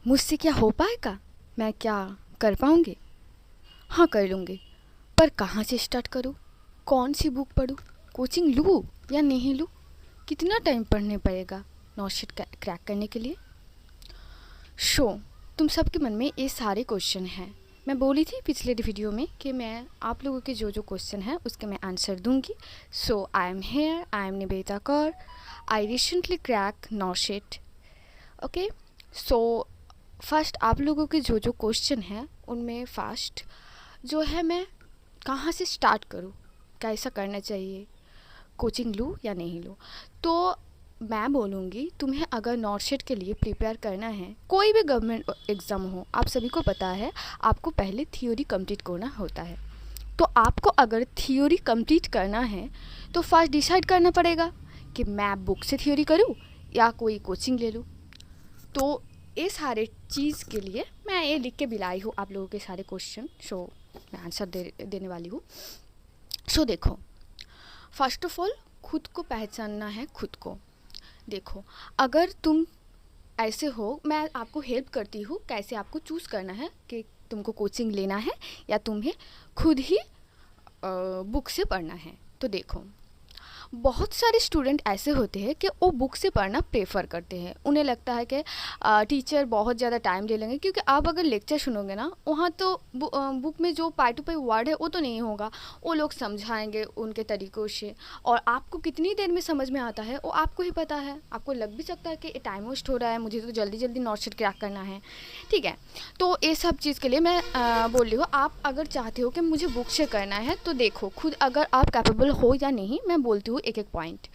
मुझसे क्या हो पाएगा? मैं क्या कर पाऊँगी? हाँ, कर लूँगी। पर कहाँ से स्टार्ट करूँ? कौन सी बुक पढूँ? कोचिंग लूँ या नहीं लूँ? कितना टाइम पढ़ने पड़ेगा नॉट क्रैक करने के लिए? शो तुम सबके मन में ये सारे क्वेश्चन हैं। मैं बोली थी पिछले वीडियो में कि मैं आप लोगों के जो क्वेश्चन हैं उसके मैं आंसर दूंगी। So I am here, I am Niveta Kaur. I recently crack not. Okay, so first आप लोगों के जो क्वेश्चन हैं उनमें फर्स्ट जो है, मैं कहाँ से स्टार्ट करूँ, कैसा करना चाहिए, कोचिंग लूँ या नहीं लूँ? तो मैं बोलूँगी, तुम्हें अगर नॉट शेट के लिए प्रिपेयर करना है, कोई भी गवर्नमेंट एग्ज़ाम हो, आप सभी को पता है आपको पहले थ्योरी कंप्लीट करना होता है। तो आपको अगर थ्योरी कंप्लीट करना है तो फर्स्ट डिसाइड करना पड़ेगा कि मैं बुक से थ्योरी करूँ या कोई कोचिंग ले लूँ। तो ये सारे चीज़ के लिए मैं ये लिख के भी लाई हूँ आप लोगों के सारे क्वेश्चन। सो मैं आंसर देने वाली हूँ। सो देखो, फर्स्ट ऑफ ऑल खुद को पहचानना है खुद को। देखो, अगर तुम ऐसे हो, मैं आपको हेल्प करती हूँ कैसे आपको चूज़ करना है कि तुमको कोचिंग लेना है या तुम्हें खुद ही बुक से पढ़ना है। तो देखो, बहुत सारे स्टूडेंट ऐसे होते हैं कि वो बुक से पढ़ना प्रेफर करते हैं। उन्हें लगता है कि टीचर बहुत ज़्यादा टाइम ले लेंगे, क्योंकि आप अगर लेक्चर सुनोगे ना, वहाँ तो बुक में जो पार्ट टू पार्ट वर्ड है वो तो नहीं होगा, वो लोग समझाएंगे उनके तरीक़ों से, और आपको कितनी देर में समझ में आता है वो आपको ही पता है। आपको लग भी सकता है कि टाइम वेस्ट हो रहा है, मुझे तो जल्दी जल्दी नोट शीट क्रैक करना है, ठीक है। तो ये सब चीज़ के लिए मैं बोल रही हूँ, आप अगर चाहते हो कि मुझे बुक से करना है तो देखो खुद अगर आप कैपेबल हो या नहीं। मैं बोलती हूँ एक एक पॉइंट।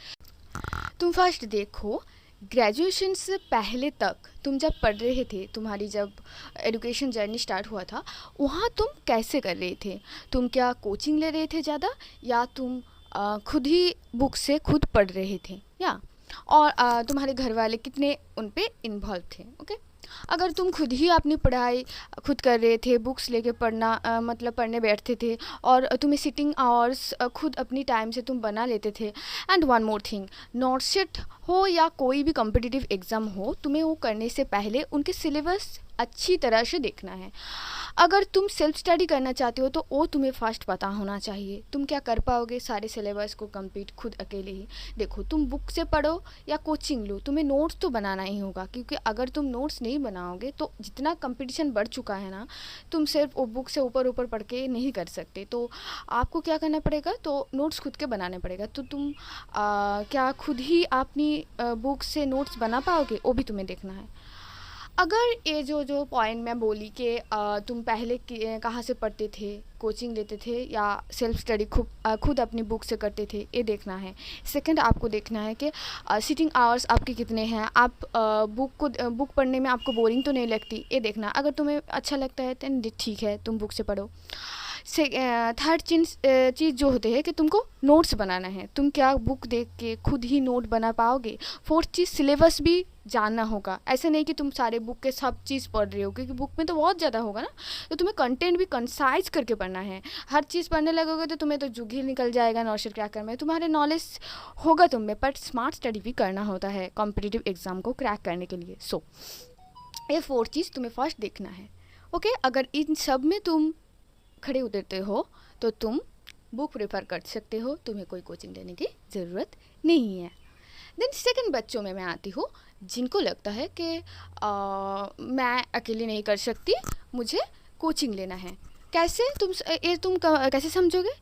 तुम फर्स्ट देखो, ग्रेजुएशन से पहले तक तुम जब पढ़ रहे थे, तुम्हारी जब एजुकेशन जर्नी स्टार्ट हुआ था, वहाँ तुम कैसे कर रहे थे? तुम क्या कोचिंग ले रहे थे ज़्यादा, या तुम खुद ही बुक से खुद पढ़ रहे थे, या और तुम्हारे घर वाले कितने उन पे इन्वॉल्व थे? ओके, अगर तुम खुद ही अपनी पढ़ाई खुद कर रहे थे, बुक्स लेके पढ़ना मतलब पढ़ने बैठते थे, और तुम्हें सिटिंग आवर्स खुद अपनी टाइम से तुम बना लेते थे। And one more thing, note sheet हो या कोई भी कॉम्पिटिटिव एग्ज़ाम हो, तुम्हें वो करने से पहले उनके सिलेबस अच्छी तरह से देखना है। अगर तुम सेल्फ स्टडी करना चाहते हो तो वो तुम्हें फर्स्ट पता होना चाहिए। तुम क्या कर पाओगे सारे सिलेबस को कंप्लीट खुद अकेले ही? देखो, तुम बुक से पढ़ो या कोचिंग लो, तुम्हें नोट्स तो बनाना ही होगा, क्योंकि अगर तुम नोट्स नहीं बनाओगे तो जितना कंपटीशन बढ़ चुका है ना, तुम सिर्फ वो बुक से ऊपर ऊपर पढ़ के नहीं कर सकते। तो आपको क्या करना पड़ेगा, तो नोट्स खुद के बनाने पड़ेगा। तो तुम क्या खुद ही अपनी बुक से नोट्स बना पाओगे, वो भी तुम्हें देखना है। अगर ये जो पॉइंट मैं बोली कि तुम पहले कहाँ से पढ़ते थे, कोचिंग लेते थे या सेल्फ स्टडी खुद अपनी बुक से करते थे, ये देखना है। सेकंड, आपको देखना है कि सिटिंग आवर्स आपके कितने हैं, आप बुक पढ़ने में आपको बोरिंग तो नहीं लगती, ये देखना। अगर तुम्हें अच्छा लगता है तो ठीक है, तुम बुक से पढ़ो। से थर्ड चीज़ जो होते हैं कि तुमको नोट्स बनाना है। तुम क्या बुक देख के खुद ही नोट बना पाओगे? फोर्थ चीज़, सिलेबस भी जानना होगा। ऐसे नहीं कि तुम सारे बुक के सब चीज़ पढ़ रहे हो, क्योंकि बुक में तो बहुत ज़्यादा होगा ना, तो तुम्हें कंटेंट भी कंसाइज करके पढ़ना है। हर चीज़ पढ़ने लगोगे तो तुम्हें तो जुग ही निकल जाएगा नौशर क्रैकर में। तुम्हारे नॉलेज होगा तुम में, पर स्मार्ट स्टडी भी करना होता है कॉम्पिटिटिव एग्ज़ाम को क्रैक करने के लिए। सो ये फोर्थ चीज़ तुम्हें फर्स्ट देखना है। ओके, अगर इन सब में तुम खड़े उतरते हो तो तुम बुक प्रेफर कर सकते हो, तुम्हें कोई कोचिंग लेने की ज़रूरत नहीं है। देन सेकंड बच्चों में मैं आती हूँ, जिनको लगता है कि मैं अकेले नहीं कर सकती, मुझे कोचिंग लेना है। कैसे तुम कैसे समझोगे?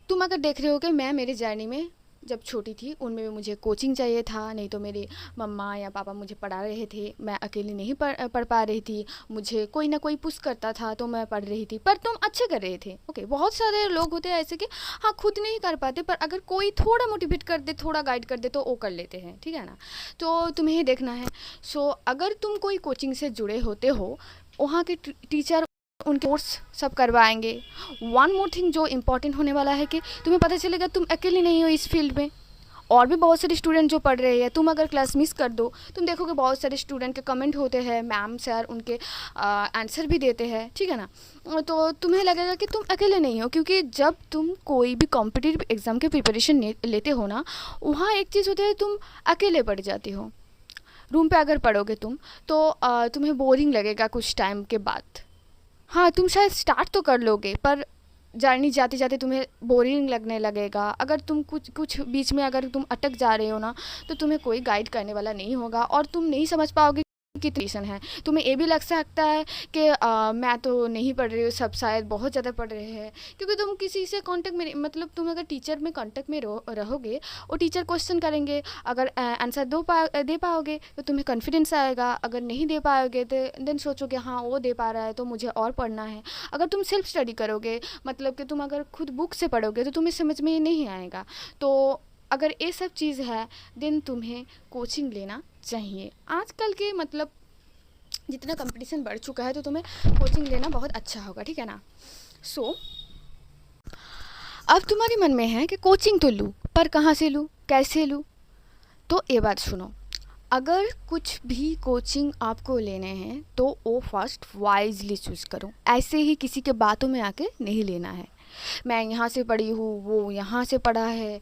तुम अगर देख रहे हो कि मैं मेरी जर्नी में जब छोटी थी उनमें भी मुझे कोचिंग चाहिए था, नहीं तो मेरे मम्मा या पापा मुझे पढ़ा रहे थे, मैं अकेली नहीं पढ़ पा रही थी, मुझे कोई ना कोई पुश करता था तो मैं पढ़ रही थी, पर तुम अच्छे कर रहे थे। ओके, बहुत सारे लोग होते हैं ऐसे कि हाँ खुद नहीं कर पाते, पर अगर कोई थोड़ा मोटिवेट कर दे, थोड़ा गाइड कर दे तो वो कर लेते हैं, ठीक है ना? तो तुम्हें ही देखना है। सो अगर तुम कोई कोचिंग से जुड़े होते हो, वहाँ के टीचर उनके कोर्स सब करवाएंगे। वन मोर थिंग जो इम्पोर्टेंट होने वाला है कि तुम्हें पता चलेगा तुम अकेले नहीं हो इस फील्ड में, और भी बहुत सारे स्टूडेंट जो पढ़ रहे हैं। तुम अगर क्लास मिस कर दो, तुम देखोगे बहुत सारे स्टूडेंट के कमेंट होते हैं, मैम सर उनके आंसर भी देते हैं, ठीक है ना? तो तुम्हें लगेगा कि तुम अकेले नहीं हो, क्योंकि जब तुम कोई भी कॉम्पिटिटिव एग्ज़ाम के प्रिपरेशन लेते हो ना, वहाँ एक चीज़ होती है, तुम अकेले पढ़ जाते हो। रूम पे अगर पढ़ोगे तुम तो तुम्हें बोरिंग लगेगा कुछ टाइम के बाद। हाँ, तुम शायद स्टार्ट तो कर लोगे पर जर्नी जाते जाते तुम्हें बोरिंग लगने लगेगा। अगर तुम कुछ कुछ बीच में अगर तुम अटक जा रहे हो ना, तो तुम्हें कोई गाइड करने वाला नहीं होगा और तुम नहीं समझ पाओगे कितनी टेंशन है। तुम्हें ये भी लग सकता है कि मैं तो नहीं पढ़ रही हूँ, सब शायद बहुत ज़्यादा पढ़ रहे हैं, क्योंकि तुम किसी से कांटेक्ट में मतलब तुम अगर टीचर में कांटेक्ट में रहोगे और टीचर क्वेश्चन करेंगे, अगर आंसर दे पाओगे तो तुम्हें कॉन्फिडेंस आएगा। अगर नहीं दे पाओगे तो देन सोचोगे हाँ वो दे पा रहा है तो मुझे और पढ़ना है। अगर तुम सेल्फ स्टडी करोगे, मतलब कि तुम अगर खुद बुक से पढ़ोगे तो तुम्हें समझ में नहीं आएगा। तो अगर ये सब चीज़ है देन तुम्हें कोचिंग लेना चाहिए। आजकल के मतलब जितना कंपटीशन बढ़ चुका है तो तुम्हें कोचिंग लेना बहुत अच्छा होगा, ठीक है ना। सो अब तुम्हारे मन में है कि कोचिंग तो लूँ पर कहाँ से लूँ, कैसे लूँ। तो ये बात सुनो, अगर कुछ भी कोचिंग आपको लेने हैं तो वो फर्स्ट वाइजली चूज़ करो। ऐसे ही किसी के बातों में आके नहीं लेना है। मैं यहाँ से पढ़ी हूँ, वो यहाँ से पढ़ा है,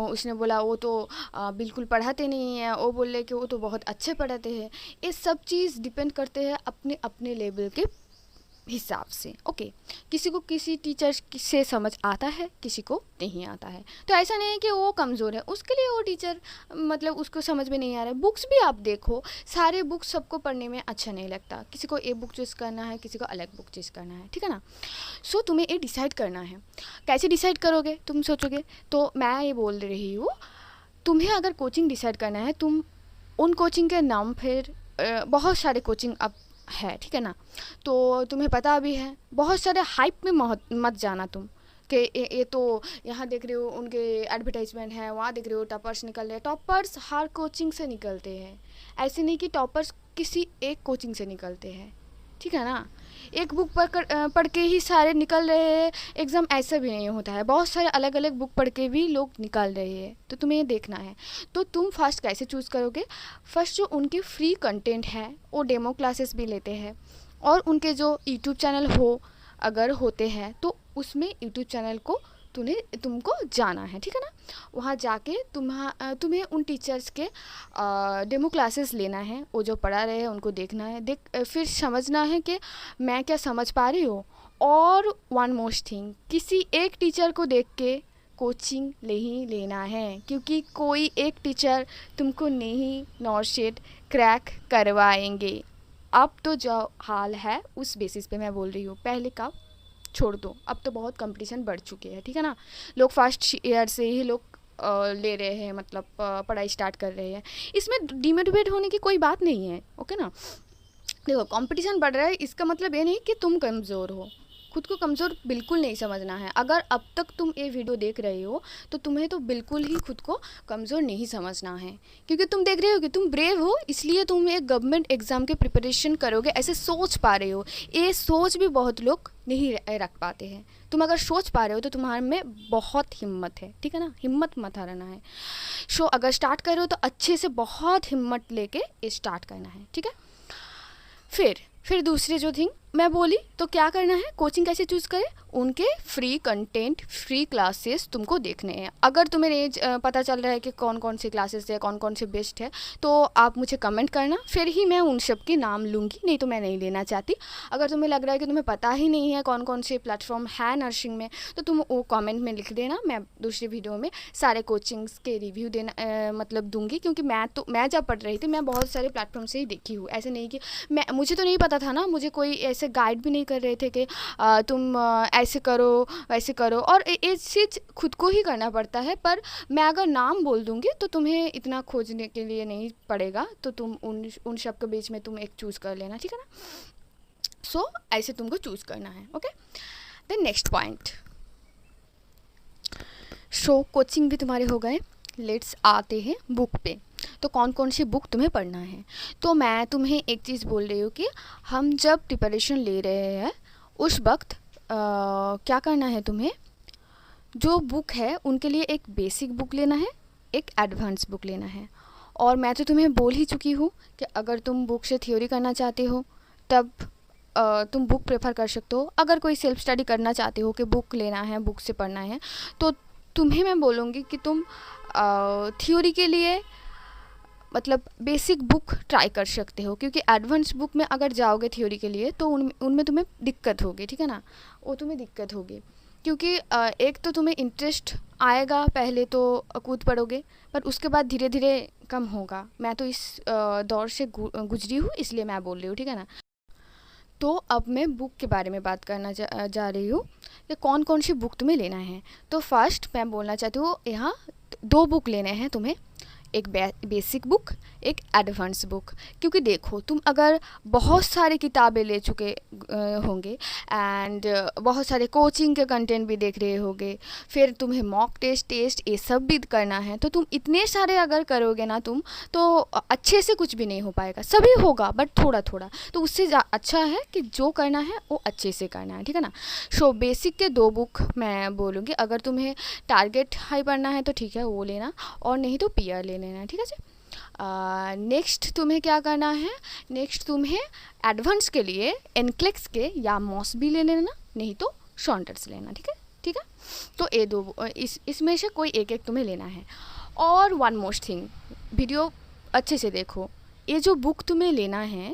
उसने बोला वो तो बिल्कुल पढ़ाते नहीं हैं, वो बोले कि वो तो बहुत अच्छे पढ़ाते हैं। ये सब चीज़ डिपेंड करते हैं अपने अपने लेवल के हिसाब से। ओके, किसी को किसी टीचर से समझ आता है, किसी को नहीं आता है। तो ऐसा नहीं है कि वो कमज़ोर है, उसके लिए वो टीचर मतलब उसको समझ में नहीं आ रहा है। बुक्स भी आप देखो, सारे बुक्स सबको पढ़ने में अच्छा नहीं लगता। किसी को एक बुक चूज़ करना है, किसी को अलग बुक चूज़ करना है, ठीक है ना। सो तुम्हें ये डिसाइड करना है। कैसे डिसाइड करोगे तुम सोचोगे, तो मैं ये बोल रही हूँ, तुम्हें अगर कोचिंग डिसाइड करना है, तुम उन कोचिंग के नाम फिर बहुत सारे कोचिंग अब है, ठीक है ना। तो तुम्हें पता भी है, बहुत सारे हाइप में मत जाना तुम कि ये तो यहाँ देख रहे हो उनके एडवर्टाइजमेंट है, वहाँ देख रहे हो टॉपर्स निकल रहे हैं। टॉपर्स हर कोचिंग से निकलते हैं, ऐसे नहीं कि टॉपर्स किसी एक कोचिंग से निकलते हैं, ठीक है ना। एक बुक पढ़ के ही सारे निकल रहे हैं एग्ज़ाम, ऐसा भी नहीं होता है। बहुत सारे अलग अलग बुक पढ़ के भी लोग निकाल रहे हैं, तो तुम्हें ये देखना है। तो तुम फर्स्ट कैसे चूज़ करोगे, फर्स्ट जो उनके फ्री कंटेंट है वो डेमो क्लासेस भी लेते हैं, और उनके जो यूट्यूब चैनल हो अगर होते हैं तो उसमें यूट्यूब चैनल को तुमको जाना है, ठीक है ना। वहाँ जाके तुम्हें उन टीचर्स के डेमो क्लासेस लेना है, वो जो पढ़ा रहे हैं उनको देखना है, फिर समझना है कि मैं क्या समझ पा रही हूँ। और वन मोस्ट थिंग, किसी एक टीचर को देख के कोचिंग नहीं लेना है, क्योंकि कोई एक टीचर तुमको नहीं नॉर्शेट क्रैक करवाएंगे। अब तो जो हाल है उस बेसिस पे मैं बोल रही हूँ, पहले का छोड़ दो, अब तो बहुत कंपटीशन बढ़ चुके हैं, ठीक है ना। लोग फर्स्ट ईयर से ही लोग ले रहे हैं, मतलब पढ़ाई स्टार्ट कर रहे हैं। इसमें डिमोटिवेट होने की कोई बात नहीं है, ओके ना। देखो, कंपटीशन बढ़ रहा है, इसका मतलब ये नहीं कि तुम कमज़ोर हो। खुद को कमज़ोर बिल्कुल नहीं समझना है। अगर अब तक तुम ये वीडियो देख रहे हो तो तुम्हें तो बिल्कुल ही खुद को कमज़ोर नहीं समझना है, क्योंकि तुम देख रहे हो कि तुम ब्रेव हो, इसलिए तुम एक गवर्नमेंट एग्ज़ाम के प्रिपरेशन करोगे, ऐसे सोच पा रहे हो। ये सोच भी बहुत लोग नहीं रख पाते हैं। तुम अगर सोच पा रहे हो तो तुम्हारे में बहुत हिम्मत है, ठीक है ना। हिम्मत मत हारना है। अगर स्टार्ट कर रहे हो तो अच्छे से बहुत हिम्मत लेके स्टार्ट करना है, ठीक है। फिर दूसरे जो थिंग मैं बोली, तो क्या करना है, कोचिंग कैसे चूज़ करें, उनके फ्री कंटेंट, फ्री क्लासेस तुमको देखने हैं। अगर तुम्हें नहीं पता चल रहा है कि कौन कौन से क्लासेस है, कौन कौन से बेस्ट है, तो आप मुझे कमेंट करना, फिर ही मैं उन सब के नाम लूँगी, नहीं तो मैं नहीं लेना चाहती। अगर तुम्हें लग रहा है कि तुम्हें पता ही नहीं है कौन कौन से प्लेटफॉर्म है नर्सिंग में, तो तुम वो कमेंट में लिख देना। मैं दूसरी वीडियो में सारे कोचिंग्स के रिव्यू देना मतलब दूँगी, क्योंकि मैं जब पढ़ रही थी मैं बहुत सारे प्लेटफॉर्म से ही देखी हूँ। ऐसे नहीं कि मुझे तो नहीं पता था ना, मुझे कोई ऐसे गाइड भी नहीं कर रहे थे कि तुम ऐसे करो वैसे करो, और ये चीज़ खुद को ही करना पड़ता है। पर मैं अगर नाम बोल दूँगी तो तुम्हें इतना खोजने के लिए नहीं पड़ेगा, तो तुम उन सब के बीच में तुम एक चूज़ कर लेना, ठीक है ना। ऐसे तुमको चूज़ करना है, okay. Then next point, coaching भी तुम्हारे हो गए, लेट्स आते हैं बुक पे। तो कौन कौन सी बुक तुम्हें पढ़ना है। तो मैं तुम्हें एक चीज़ बोल रही हूँ कि हम जब प्रिपरेशन ले रहे हैं उस वक्त क्या करना है, तुम्हें जो बुक है उनके लिए एक बेसिक बुक लेना है, एक एडवांस बुक लेना है। और मैं तो तुम्हें बोल ही चुकी हूँ कि अगर तुम बुक से थ्योरी करना चाहते हो तब तुम बुक प्रेफर कर सकते हो। अगर कोई सेल्फ स्टडी करना चाहते हो कि बुक लेना है, बुक से पढ़ना है, तो तुम्हें मैं बोलूँगी कि तुम थ्योरी के लिए मतलब बेसिक बुक ट्राई कर सकते हो, क्योंकि एडवांस बुक में अगर जाओगे थ्योरी के लिए तो उनमें तुम्हें दिक्कत होगी, ठीक है ना, वो तुम्हें दिक्कत होगी, क्योंकि एक तो तुम्हें इंटरेस्ट आएगा, पहले तो कूद पड़ोगे, पर उसके बाद धीरे धीरे कम होगा। मैं तो इस दौर से गुजरी हूँ, इसलिए मैं बोल रही हूँ, ठीक है ना। तो अब मैं बुक के बारे में बात करना जा रही हूँ कि कौन कौन सी बुक तुम्हें लेना है। तो फर्स्ट मैं बोलना चाहती हूँ, यहाँ 2 बुक लेने हैं तुम्हें, एक बेसिक बुक, एक एडवांस बुक। क्योंकि देखो, तुम अगर बहुत सारी किताबें ले चुके होंगे एंड बहुत सारे कोचिंग के कंटेंट भी देख रहे होगे, फिर तुम्हें मॉक टेस्ट ये सब भी करना है, तो तुम इतने सारे अगर करोगे ना तुम, तो अच्छे से कुछ भी नहीं हो पाएगा। सभी होगा बट थोड़ा थोड़ा, तो उससे अच्छा है कि जो करना है वो अच्छे से करना है, ठीक है ना। सो बेसिक के 2 बुक मैं बोलूँगी, अगर तुम्हें टारगेट हाई पढ़ना है तो ठीक है वो लेना, और नहीं तो पीआर ले लेना, ठीक है जी। नेक्स्ट तुम्हें क्या करना है, नेक्स्ट तुम्हें एडवांस के लिए एनक्लेक्स के या मॉसबी ले लेना, नहीं तो शॉन्टर्स लेना, ठीक है, ठीक है। तो ये 2 इसमें से कोई एक तुम्हें लेना है। और वन मोस्ट थिंग, वीडियो अच्छे से देखो, ये जो बुक तुम्हें लेना है,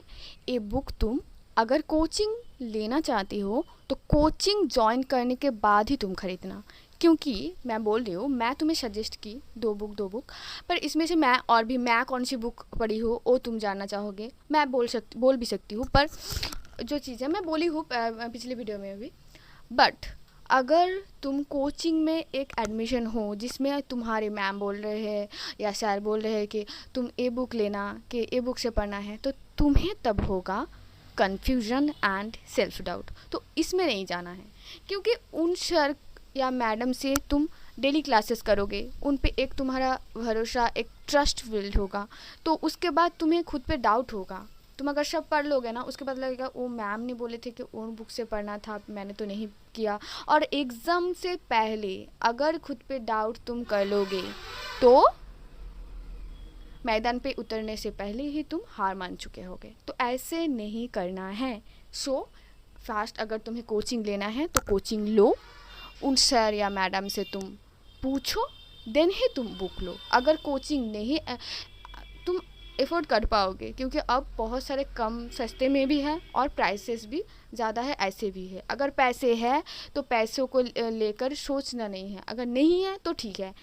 ये बुक तुम अगर कोचिंग लेना चाहती हो तो कोचिंग ज्वाइन करने के बाद ही तुम खरीदना, क्योंकि मैं बोल रही हूँ, मैं तुम्हें सजेस्ट की 2 बुक, पर इसमें से मैं कौन सी बुक पढ़ी हो वो तुम जानना चाहोगे। मैं बोल भी सकती हूँ, पर जो चीज़ें मैं बोली हूँ पिछली वीडियो में भी, बट अगर तुम कोचिंग में एक एडमिशन हो जिसमें तुम्हारे मैम बोल रहे हैं या सर बोल रहे हैं कि तुम ए बुक लेना, कि ए बुक से पढ़ना है, तो तुम्हें तब होगा कन्फ्यूजन एंड सेल्फ डाउट। तो इसमें नहीं जाना है, क्योंकि उन सर या मैडम से तुम डेली क्लासेस करोगे, उन पे एक तुम्हारा भरोसा, एक ट्रस्ट बिल्ड होगा, तो उसके बाद तुम्हें खुद पे डाउट होगा। तुम अगर सब पढ़ लोगे ना, उसके बाद लगेगा वो मैम ने बोले थे कि उन बुक से पढ़ना था, मैंने तो नहीं किया। और एग्ज़ाम से पहले अगर खुद पे डाउट तुम कर लोगे तो मैदान पे उतरने से पहले ही तुम हार मान चुके होगे। तो ऐसे नहीं करना है। सो फास्ट, अगर तुम्हें कोचिंग लेना है तो कोचिंग लो, उन सर या मैडम से तुम पूछो, देन ही तुम बुक लो। अगर कोचिंग नहीं तुम एफोर्ड कर पाओगे, क्योंकि अब बहुत सारे कम सस्ते में भी है और प्राइसेस भी ज़्यादा है, ऐसे भी है। अगर पैसे है तो पैसों को लेकर सोचना नहीं है, अगर नहीं है तो ठीक है,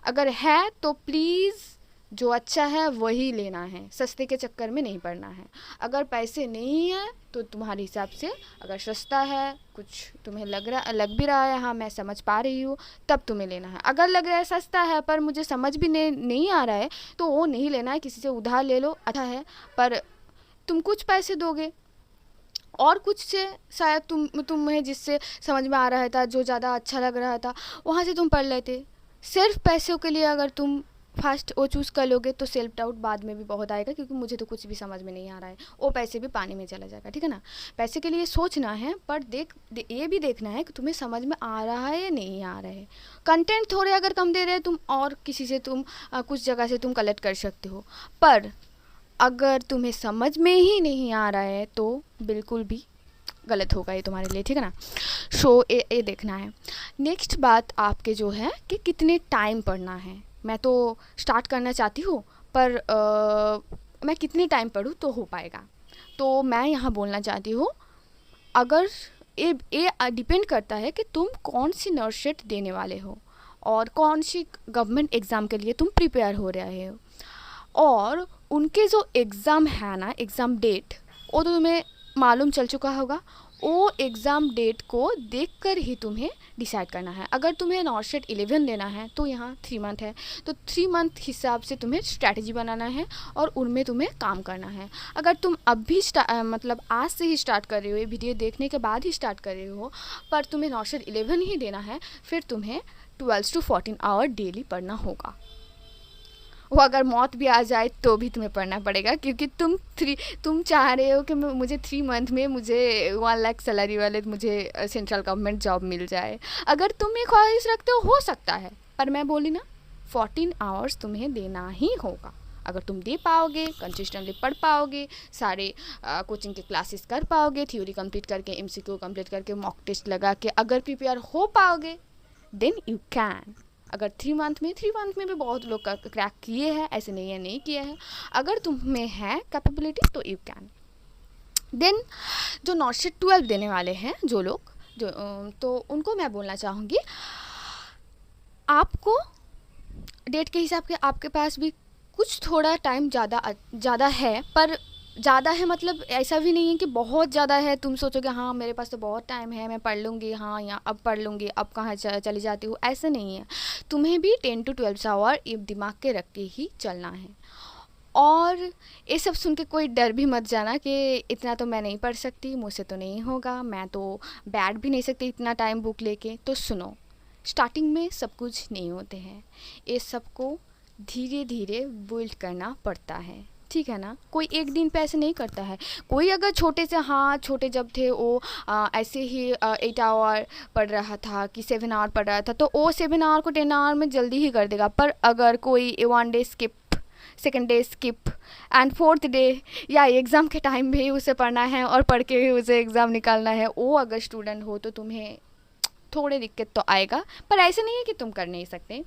अगर है तो प्लीज़ जो अच्छा है वही लेना है, सस्ते के चक्कर में नहीं पड़ना है। अगर पैसे नहीं है तो तुम्हारे हिसाब से अगर सस्ता है, कुछ तुम्हें लग भी रहा है, हाँ मैं समझ पा रही हूँ, तब तुम्हें लेना है। अगर लग रहा है सस्ता है पर मुझे समझ भी नहीं आ रहा है, तो वो नहीं लेना है, किसी से उधार ले लो, अच्छा है, पर तुम कुछ पैसे दोगे और कुछ से शायद तुम्हें जिससे समझ में आ रहा था, जो ज़्यादा अच्छा लग रहा था, वहाँ से तुम पढ़ लेते। सिर्फ पैसों के लिए अगर तुम फर्स्ट वो चूज़ कर लोगे तो सेल्फ डाउट बाद में भी बहुत आएगा, क्योंकि मुझे तो कुछ भी समझ में नहीं आ रहा है, वो पैसे भी पानी में चला जाएगा, ठीक है ना। पैसे के लिए सोचना है, पर ये भी देखना है कि तुम्हें समझ में आ रहा है या नहीं आ रहा है। कंटेंट थोड़े अगर कम दे रहे हैं तुम, और किसी से तुम कुछ जगह से तुम कलेक्ट कर सकते हो, पर अगर तुम्हें समझ में ही नहीं आ रहा है तो बिल्कुल भी गलत होगा ये तुम्हारे लिए, ठीक है ना। सो ये देखना है। नेक्स्ट बात आपके जो है कि कितने टाइम पढ़ना है। मैं तो स्टार्ट करना चाहती हूँ, पर मैं कितने टाइम पढूँ तो हो पाएगा। तो मैं यहाँ बोलना चाहती हूँ, अगर ये डिपेंड करता है कि तुम कौन सी नर्सेट देने वाले हो और कौन सी गवर्नमेंट एग्ज़ाम के लिए तुम प्रिपेयर हो रहे हो, और उनके जो एग्ज़ाम है ना, एग्ज़ाम डेट, वो तो तुम्हें मालूम चल चुका होगा। वो एग्ज़ाम डेट को देखकर ही तुम्हें डिसाइड करना है। अगर तुम्हें नॉर्सेट 11 लेना है तो यहाँ 3 मंथ है, तो 3 मंथ हिसाब से तुम्हें स्ट्रैटेजी बनाना है और उनमें तुम्हें काम करना है। अगर तुम अब भी मतलब आज से ही स्टार्ट कर रहे हो, ये वीडियो देखने के बाद ही स्टार्ट कर रहे हो, पर तुम्हें नॉर्सेट 11 ही देना है, फिर तुम्हें 12 to 14 आवर डेली पढ़ना होगा। वो अगर मौत भी आ जाए तो भी तुम्हें पढ़ना पड़ेगा, क्योंकि तुम चाह रहे हो कि मुझे 3 मंथ में मुझे 1 लाख सैलरी वाले मुझे सेंट्रल गवर्नमेंट जॉब मिल जाए। अगर तुम ये ख्वाहिश रखते हो सकता है, पर मैं बोली ना 14 आवर्स तुम्हें देना ही होगा। अगर तुम दे पाओगे, कंसिस्टेंटली पढ़ पाओगे, सारे कोचिंग के क्लासेस कर पाओगे, थ्योरी कंप्लीट करके, MCQ कंप्लीट करके, मॉक टेस्ट लगा के अगर प्रिपेयर हो पाओगे, देन यू कैन। अगर 3 मंथ में भी बहुत लोग क्रैक किए हैं, ऐसे नहीं है नहीं किया है। अगर तुम में है कैपेबिलिटी तो यू कैन। देन जो नॉर्सेट 12 देने वाले हैं जो लोग, जो तो उनको मैं बोलना चाहूँगी, आपको डेट के हिसाब के आपके पास भी कुछ थोड़ा टाइम ज़्यादा है, पर ज़्यादा है मतलब ऐसा भी नहीं है कि बहुत ज़्यादा है, तुम सोचोगे हाँ मेरे पास तो बहुत टाइम है, मैं पढ़ लूँगी, हाँ या अब पढ़ लूँगी, अब कहाँ चली जाती हूँ, ऐसा नहीं है। तुम्हें भी 10 to 12 आवर ये दिमाग के रख के ही चलना है। और ये सब सुन के कोई डर भी मत जाना कि इतना तो मैं नहीं पढ़ सकती, मुझसे तो नहीं होगा, मैं तो बैठ भी नहीं सकती इतना टाइम बुक लेके। तो सुनो, स्टार्टिंग में सब कुछ नहीं होते हैं, ये सबको धीरे धीरे बिल्ड करना पड़ता है, ठीक है ना। कोई एक दिन पे ऐसे नहीं करता है। कोई अगर छोटे से, हाँ छोटे जब थे वो ऐसे ही 8 आवर पढ़ रहा था कि 7 आवर पढ़ रहा था, तो वो 7 आवर को 10 आवर में जल्दी ही कर देगा। पर अगर कोई 1 day skip, second day skip and fourth day या एग्ज़ाम के टाइम भी उसे पढ़ना है और पढ़ के भी उसे एग्ज़ाम निकालना है, वो अगर स्टूडेंट हो तो तुम्हें थोड़े दिक्कत तो आएगा, पर ऐसे नहीं है कि तुम कर नहीं सकते।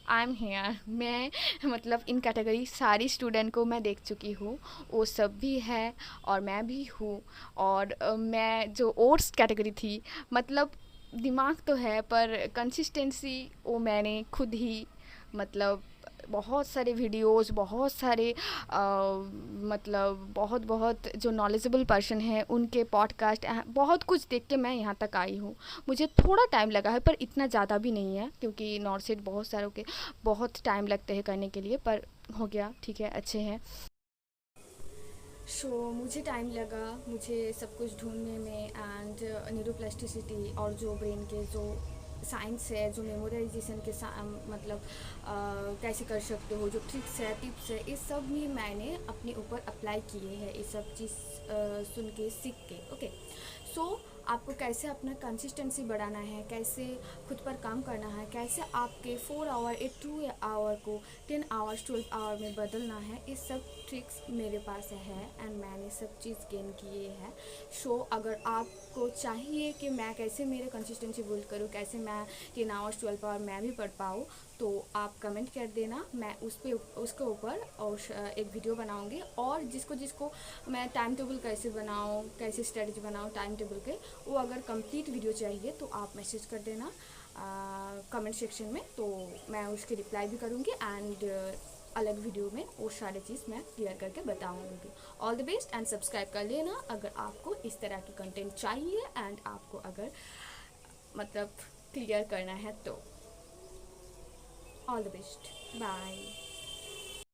आई एम हेयर, मैं मतलब इन कैटेगरी सारी स्टूडेंट को मैं देख चुकी हूँ, वो सब भी है और मैं भी हूँ। और मैं जो ओट्स कैटेगरी थी, मतलब दिमाग तो है पर कंसिस्टेंसी वो मैंने खुद ही, मतलब बहुत सारे वीडियोस, बहुत सारे मतलब बहुत बहुत जो नॉलेजेबल पर्सन हैं उनके पॉडकास्ट, बहुत कुछ देख के मैं यहाँ तक आई हूँ। मुझे थोड़ा टाइम लगा है पर इतना ज़्यादा भी नहीं है, क्योंकि नॉर्थ सेट बहुत सारों के बहुत टाइम लगते हैं करने के लिए, पर हो गया, ठीक है, अच्छे हैं। मुझे टाइम लगा, मुझे सब कुछ ढूंढने में, एंड न्यूरोप्लास्टिसिटी और जो ब्रेन के जो साइंस है, जो मेमोराइजेशन के मतलब कैसे कर सकते हो, जो ट्रिक्स है, टिप्स है, ये सब भी मैंने अपने ऊपर अप्लाई किए हैं, ये सब चीज़ सुन के, सीख के। ओके, आपको कैसे अपना कंसिस्टेंसी बढ़ाना है, कैसे खुद पर काम करना है, कैसे आपके 4 आवर 2 आवर को 10 आवर्स 12 आवर में बदलना है, ये सब ट्रिक्स मेरे पास है एंड मैंने सब चीज़ गेन किए हैं। अगर आपको चाहिए कि मैं कैसे मेरे कंसिस्टेंसी बिल्ड करूँ, कैसे मैं 10 आवर्स 12 आवर मैं भी पढ़ पाऊँ, तो आप कमेंट कर देना, मैं उसके ऊपर और एक वीडियो बनाऊंगी। और जिसको मैं टाइम टेबल कैसे बनाऊं, कैसे स्ट्रेटजी बनाऊं टाइम टेबल के, वो अगर कंप्लीट वीडियो चाहिए तो आप मैसेज कर देना कमेंट सेक्शन में, तो मैं उसकी रिप्लाई भी करूंगी एंड अलग वीडियो में वो सारी चीज़ मैं क्लियर करके बताऊंगी। All the best and subscribe कर लेना अगर आपको इस तरह की कंटेंट चाहिए एंड आपको अगर मतलब क्लियर करना है तो। All the best, bye.